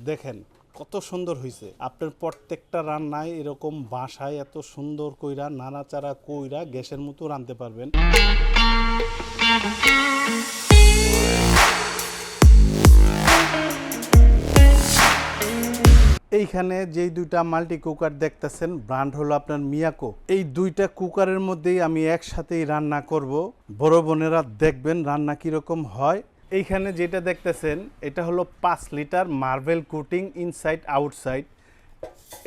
দেখেন কত সুন্দর হয়েছে। আপনার প্রত্যেকটা রান্নায় এরকম বাসায় এত সুন্দর কইরা নাড়াচাড়া কইরা গ্যাসের মতো রাঁধতে পারবেন। এইখানে যেই দুইটা মাল্টি কুকার দেখতেছেন ব্র্যান্ড হলো আপনার মিয়াকো। এই দুইটা কুকারের মধ্যেই আমি একসাথেই রান্না করব। বড় বোনেরা দেখবেন রান্না কীরকম হয়। এইখানে যেটা দেখতেছেন এটা হলো 5 litre marble coating inside outside.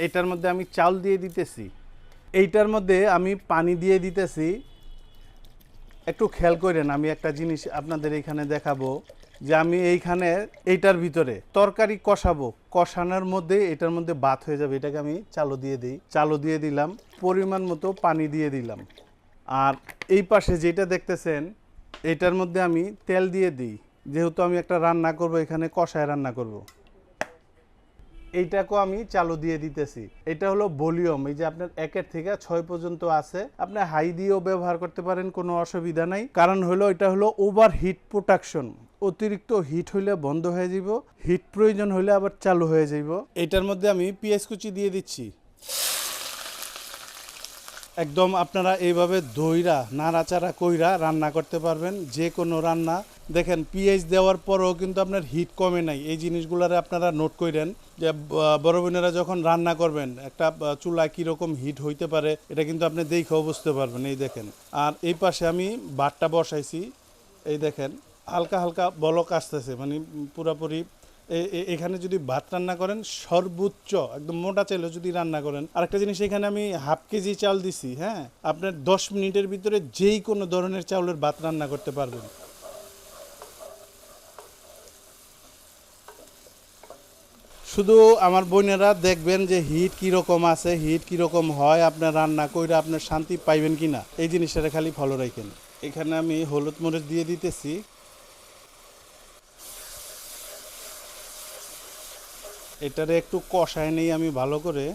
এটার মধ্যে আমি চাল দিয়ে দিতেছি, এইটার মধ্যে আমি পানি দিয়ে দিতেছি। একটু খেয়াল করেন, আমি একটা জিনিস আপনাদের এইখানে দেখাবো যে আমি এইখানে এইটার ভিতরে তরকারি কষাবো, কষানোর মধ্যে এটার মধ্যে ভাত হয়ে যাবে। এটাকে আমি চালু দিয়ে দিই, চালু দিয়ে দিলাম, পরিমাণ মতো পানি দিয়ে দিলাম। আর এই পাশে যেটা দেখতেছেন এটার মধ্যে আমি তেল দিয়ে দিই, যেহেতু আমি একটা রান্না করব, এখানে কষায় রান্না করব। এইটাকেও আমি চালু দিয়ে দিতেছি। এটা হলো ভলিউম, এই যে আপনার 1 থেকে 6 পর্যন্ত আছে। আপনি হাই দিয়েও ব্যবহার করতে পারেন, কোনো অসুবিধা নাই। কারণ হলো এটা হলো ওভার হিট প্রোটেকশন, অতিরিক্ত হিট হইলে বন্ধ হয়ে যাব, হিট প্রয়োজন হইলে আবার চালু হয়ে যাব। এটার মধ্যে আমি পেঁয়াজ কুচি দিয়ে দিচ্ছি। একদম আপনারা এইভাবে দইরা নাড়াচাড়া কইরা রান্না করতে পারবেন, যে কোনো রান্না। দেখেন পেঁয়াজ দেওয়ার পরেও কিন্তু আপনার হিট কমে নাই। এই জিনিসগুলারে আপনারা নোট করেন যে বড় বোনেরা যখন রান্না করবেন একটা চুলা কীরকম হিট হইতে পারে, এটা কিন্তু আপনি দেখেও বুঝতে পারবেন। এই দেখেন, আর এই পাশে আমি ভাতটা বসাইছি। এই দেখেন হালকা হালকা বলক আসতেছে, মানে পুরাপুরি। এখানে যদি ভাত রান্না করেন সর্বোচ্চ একদম মোটা চাইলেও যদি রান্না করেন। আরেকটা জিনিস, এখানে আমি হাফ কেজি চাল দিছি। হ্যাঁ, আপনার 10 মিনিটের ভিতরে যেই কোনো ধরনের চাউলের ভাত রান্না করতে পারবেন। শুধু আমার বোনেরা দেখবেন যে হিট কীরকম আছে, হিট কীরকম হয়, আপনার রান্না কইরা আপনার শান্তি পাইবেন কি না, এই জিনিসটা খালি ফলো রাখেন। এখানে আমি হলুদ মরিচ দিয়ে দিতেছি। এটারে একটু কষায় নেই আমি ভালো করে।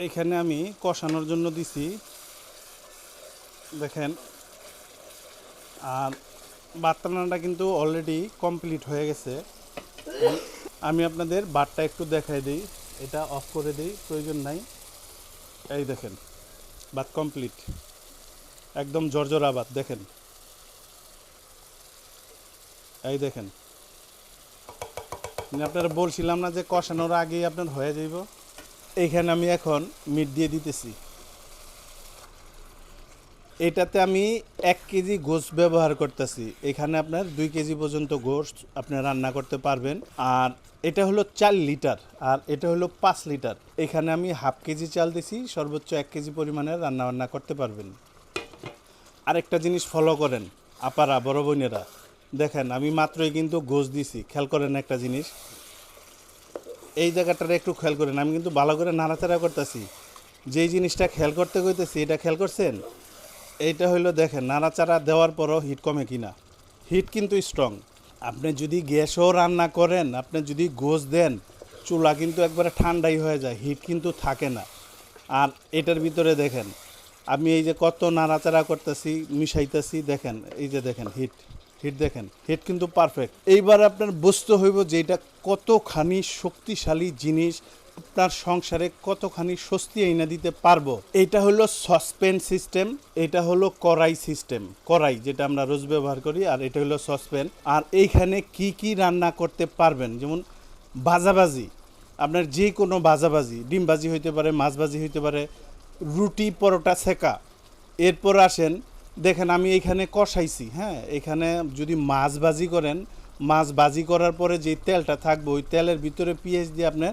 এখানে আমি কষানোর জন্য দিছি, দেখেন। আর ভাত রান্নাটা কিন্তু অলরেডি কমপ্লিট হয়ে গেছে। আমি আপনাদের ভাতটা একটু দেখাই দিই, এটা অফ করে দিই, প্রয়োজন নাই। এই দেখেন ভাত কমপ্লিট, একদম জর্জরা ভাত। দেখেন, এই দেখেন। আপনারা বলছিলাম না যে কষানোর আগেই আপনার হয়ে যাইব। এইখানে আমি এখন মিট দিয়ে দিতেছি। এটাতে আমি 1 কেজি গোশত ব্যবহার করতেছি। এখানে আপনার 2 কেজি পর্যন্ত গোশত আপনি রান্না করতে পারবেন। আর এটা হলো 4 লিটার, আর এটা হলো 5 লিটার। এখানে আমি হাফ কেজি চাল দিছি, সর্বোচ্চ 1 কেজি পরিমাণে রান্না করতে পারবেন। আরেকটা জিনিস ফলো করেন আপারা, বড় বোনেরা, দেখেন আমি মাত্রই কিন্তু গোশত দিছি। খেয়াল করেন একটা জিনিস, এই জায়গাটারে একটু খেয়াল করেন। আমি কিন্তু ভালো করে নাড়াচাড়া করতেছি। যেই জিনিসটা খেয়াল করতে কইতেছি, এটা খেয়াল করছেন? এইটা হইলো দেখেন নাড়াচাড়া দেওয়ার পরও হিট কমে কিনা। হিট কিন্তু স্ট্রং। আপনি যদি গ্যাসও রান্না করেন, আপনি যদি গোশ দেন, চুলা কিন্তু একবারে ঠান্ডাই হয়ে যায়, হিট কিন্তু থাকে না। আর এটার ভিতরে দেখেন আমি এই যে কত নাড়াচাড়া করতেছি, মিশাইতেছি, দেখেন এই যে দেখেন হিট, হিট দেখেন, হিট কিন্তু পারফেক্ট। এইবার আপনার বুঝতে হইব যে এটা কতখানি শক্তিশালী জিনিস, আপনার সংসারে কতখানি স্বস্তি এনে দিতে পারবো। এটা হলো সসপ্যান সিস্টেম, এটা হলো কড়াই সিস্টেম। কড়াই যেটা আমরা রোজ ব্যবহার করি, আর এটা হলো সসপ্যান। আর এইখানে কি কি রান্না করতে পারবেন, যেমন ভাজাভাজি, আপনার যে কোনো ভাজাভাজি, ডিম ভাজি হইতে পারে, মাছ ভাজি হইতে পারে, রুটি পরোটা সেকা। এরপর আসেন, দেখেন আমি এখানে কষাইছি। হ্যাঁ, এখানে যদি মাছ ভাজি করেন, মাছ ভাজি করার পরে যে তেলটা থাকবে, ওই তেলের ভিতরে পেঁয়াজ দিয়ে আপনি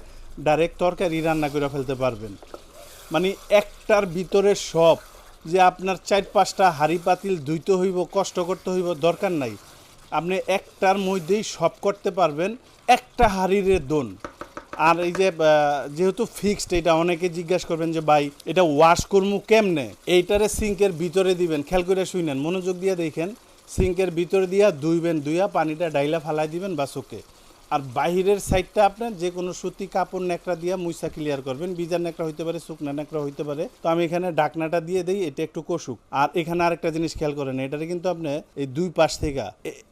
ডাইরেক্ট তরকারি রান্না করে ফেলতে পারবেন। মানে একটার ভিতরে সব, যে আপনার 4-5টা হাঁড়ি পাতিল ধুইতে হইব, কষ্ট করতে হইব, দরকার নাই। আপনি একটার মধ্যেই সব করতে পারবেন, একটা হাঁড়ির দোন। আর এই যে যেহেতু ফিক্সড, এটা অনেকে জিজ্ঞাসা করবেন যে ভাই এটা ওয়াশ করবো কেমনে। এইটারে সিঙ্কের ভিতরে দিবেন, খেয়াল করে শুনেন, মনোযোগ দিয়ে দেখেন। সিঙ্কের ভিতরে দিয়া ধুইবেন, ধুইয়া পানিটা ডাইলা ফালাই দিবেন, বাস ওকে। আর বাহিরের সাইডটা আপনার যে কোনো সুতি কাপড় ন্যাকড়া দিয়ে মুইসা ক্লিয়ার করবেন। বিজার ন্যাকড়া হইতে পারে, শুকনা ন্যাকড়া হইতে পারে। তো আমি এখানে ঢাকনাটা দিয়ে দিই, এটা একটু কষুক। আর এখানে আরেকটা জিনিস খেয়াল করেন, এটারে কিন্তু আপনি এই দুই পাশ থেকে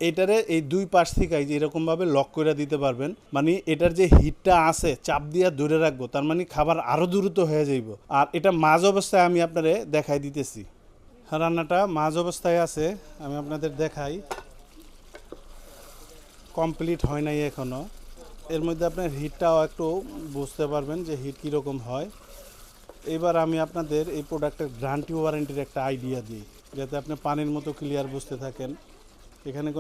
এটারে এই দুই পাশ থেকে এই যে এরকম ভাবে লক করে দিতে পারবেন। মানে এটার যে হিটটা আছে চাপ দিয়ে ধরে রাখবো, তার মানে খাবার আরো দ্রুত হয়ে যাইব। আর এটা মাঝ অবস্থায় আমি আপনারে দেখাই দিতেছি। রান্নাটা মাঝ অবস্থায় আছে, আমি আপনাদের দেখাই। কমপ্লিট হয় নাই এখনো। এর মধ্যে আপনার হিটটাও একটু বুঝতে পারবেন যে হিট কীরকম হয়। এবার আমি আপনাদের এই প্রোডাক্টের গ্যারান্টি ওয়ারেন্টির একটা আইডিয়া দিই, যাতে আপনি পানির মতো ক্লিয়ার বুঝতে থাকেন। এখানে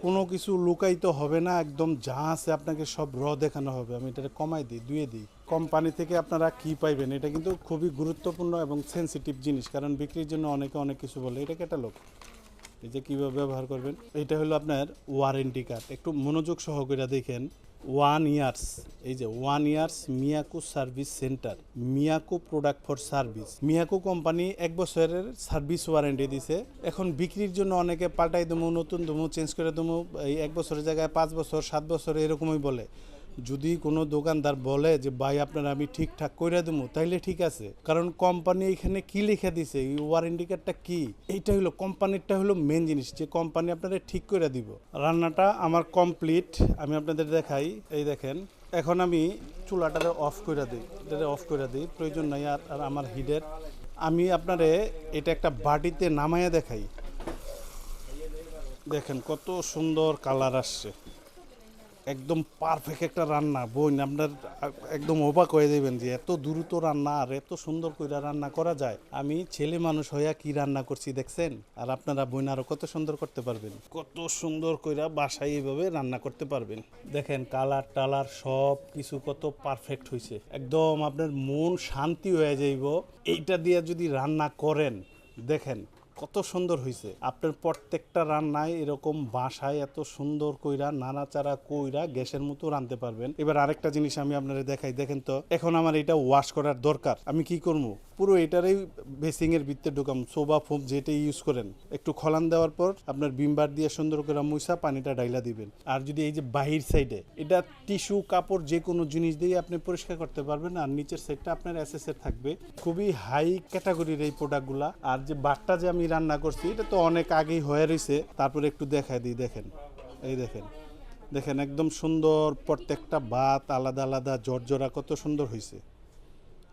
কোনো কিছু লুকাইতে হবে না, একদম যা আছে আপনাকে সব দেখানো হবে। আমি এটা কমাই দিই, দুয়ে দিই। কোম্পানি থেকে আপনারা কি পাইবেন, এটা কিন্তু খুবই গুরুত্বপূর্ণ এবং সেনসিটিভ জিনিস, কারণ বিক্রির জন্য অনেকে অনেক কিছু বলে। এটা ক্যাটালগ, এই যে কীভাবে ব্যবহার করবেন। এইটা হলো আপনার ওয়ারেন্টি কার্ড, একটু মনোযোগ সহকারে দেখেন। 1 ইয়ার্স, এই যে 1 years Miyako service centre, Miyako product for service. Miyako company 1 বছরের সার্ভিস ওয়ারেন্টি দিছে। এখন বিক্রির জন্য অনেকে পাল্টাই দেবো, নতুন দেবো, চেঞ্জ করে দেবো, এই 1 বছরের জায়গায় 5 বছর 7 বছর এরকমই বলে। যদি কোনো দোকানদার বলে যে ভাই আপনার আমি ঠিকঠাক করে দেবো, তাইলে ঠিক আছে, কারণ কোম্পানি এখানে কি লিখে দিছে, এই ওয়ারেন্টি কার্ডটা কি, এইটা হলো কোম্পানিরটা হলো মেন জিনিস, যে কোম্পানি আপনারা ঠিক করে দিব। রান্নাটা আমার কমপ্লিট, আমি আপনাদের দেখাই। এই দেখেন, এখন আমি চুলাটারে অফ করে দিই, এটারে অফ করে দিই, প্রয়োজন নাই আর আমার হিটের। আমি আপনারে এটা একটা বাটিতে নামাইয়া দেখাই। দেখেন কত সুন্দর কালার আসছে, একদম পারফেক্ট একটা রান্না। বোন আপনার একদম অবাক হয়ে যাবেন যে এত দ্রুত রান্না আর এত সুন্দর কইরা রান্না করা যায়। আমি ছেলে মানুষ হইয়া কি রান্না করছি দেখছেন, আর আপনারা বোন আরো কত সুন্দর করতে পারবেন, কত সুন্দর কইরা বাসায় এইভাবে রান্না করতে পারবেন। দেখেন কালার টালার সব কিছু কত পারফেক্ট হয়েছে, একদম আপনার মন শান্তি হয়ে যাইব এইটা দিয়ে যদি রান্না করেন। দেখেন কত সুন্দর হয়েছে। আপনার প্রত্যেকটা রান্নায় এরকম বাসায় এত সুন্দর কইরা নাড়াচাড়া কইরা গ্যাসের মতো রাঁধতে পারবেন। এবার আরেকটা জিনিস আমি আপনাদের দেখাই। দেখেন তো, এখন আমার এটা ওয়াশ করার দরকার, আমি কি করবো, পুরো এটারই বেসিং এর ভিতরে ঢুকাম। সোবা ফোম যেটা ইউজ করেন, একটু খলান দেওয়ার পর আপনার বিমবার দিয়ে সুন্দর করে মুইসা পানিটা ডাইলা দিবেন। আর যদি এই যে বাহির সাইডে এটা টিস্যু কাপড় যে কোনো জিনিস দিয়ে আপনি পরিষ্কার করতে পারবেন। আর নিচের সাইডটা আপনার এসএসএর থাকবে। খুবই হাই ক্যাটাগরির এই প্রোডাক্টগুলা। আর যে বাটটা যে আমি রান্না করছি, এটা তো অনেক আগেই হয়ে রয়েছে, তারপরে একটু দেখাই দিই। দেখেন, এই দেখেন, দেখেন একদম সুন্দর, প্রত্যেকটা ভাত আলাদা আলাদা জর্জরা কত সুন্দর হয়েছে।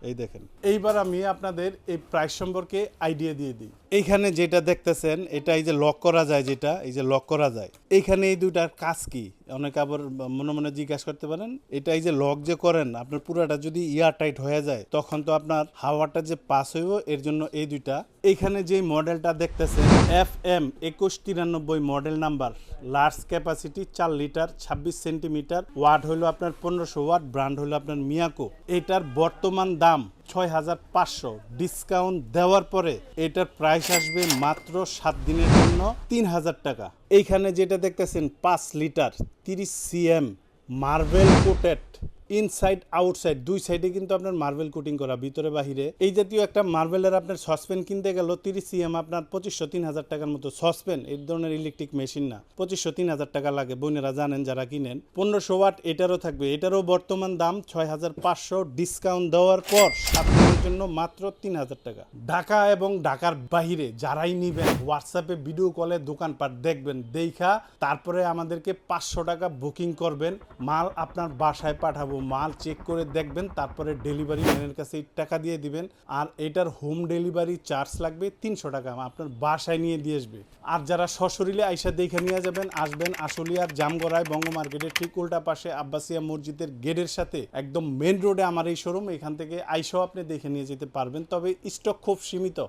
এই দেখেন, এইবার আমি আপনাদের এই প্রাইস সম্পর্কে আইডিয়া দিয়ে দিই। এইখানে যেটা দেখতেছেন, এটা এই যে লক করা যায়, যেটা এই যে লক করা যায়, এইখানে এই দুইটার কাজ কি অনেকে আবার মনে মনে জিজ্ঞাসা করতে পারেন। এটা এই যে লক যে করেন, আপনার পুরাটা যদি ইয়ার টাইট হয়ে যায়, তখন তো আপনার হাওয়াটা যে পাস হইব, এর জন্য এই দুইটা। এইখানে যে মডেলটা দেখতেছেন FM 2193 model number, large capacity 4 litre 26 centimetre, watt হইলো আপনার 1500 ওয়াট, ব্র্যান্ড হইলো আপনার মিয়াকো। এটার বর্তমান দাম 6500, ডিসকাউন্ট দেওয়ার পরে এটার প্রাইস আসবে মাত্র 7 দিনের জন্য 3000 টাকা। এইখানে যেটা দেখতেছেন 5 litre 30 CM marble coated, inside outside দুই সাইডে কিন্তু আপনার মার্বেল কোটিং করা, ভিতরে বাহিরে। এই জাতীয় একটা মার্বেলের আপনার সসপেন কিনতে গেল 30 CM আপনার 2500-3000 টাকার মতো। সসপেন এই ধরনের ইলেকট্রিক মেশিন না, 2500-3000 টাকা লাগে, বোনেরা জানেন যারা কিনেন। 1500 ওয়াট এটারও থাকবে, এটারও বর্তমান দাম 6500, ডিসকাউন্ট দেওয়ার পর 7 দিনের জন্য মাত্র 3000 টাকা। ঢাকা এবং ঢাকার বাহিরে যারাই নিবেন, হোয়াটসঅ্যাপে ভিডিও কলে দোকানপাট দেখবেন, দেখা তারপরে আমাদেরকে 500 টাকা বুকিং করবেন, মাল আপনার বাসায় পাঠাবো। মাল চেক করে দেখবেন, তারপরে ডেলিভারি ম্যানের কাছে টাকা দিয়ে দিবেন। আর এটার হোম ডেলিভারি চার্জ লাগবে 300 টাকা, আপনার বাসায় নিয়ে দিয়ে আসবে। আর যারা সশরীরে আইসা দেখে নিয়ে যাবেন, আসবেন আশুলিয়ার জামগড়ায় বঙ্গ মার্কেটের ঠিক উল্টা পাশে আব্বাসিয়া মসজিদের গেটের সাথে একদম মেন রোডে আমার এই শোরুম। এখান থেকে আইসাও আপনি দেখে নিয়ে যেতে পারবেন, তবে স্টক খুব সীমিত।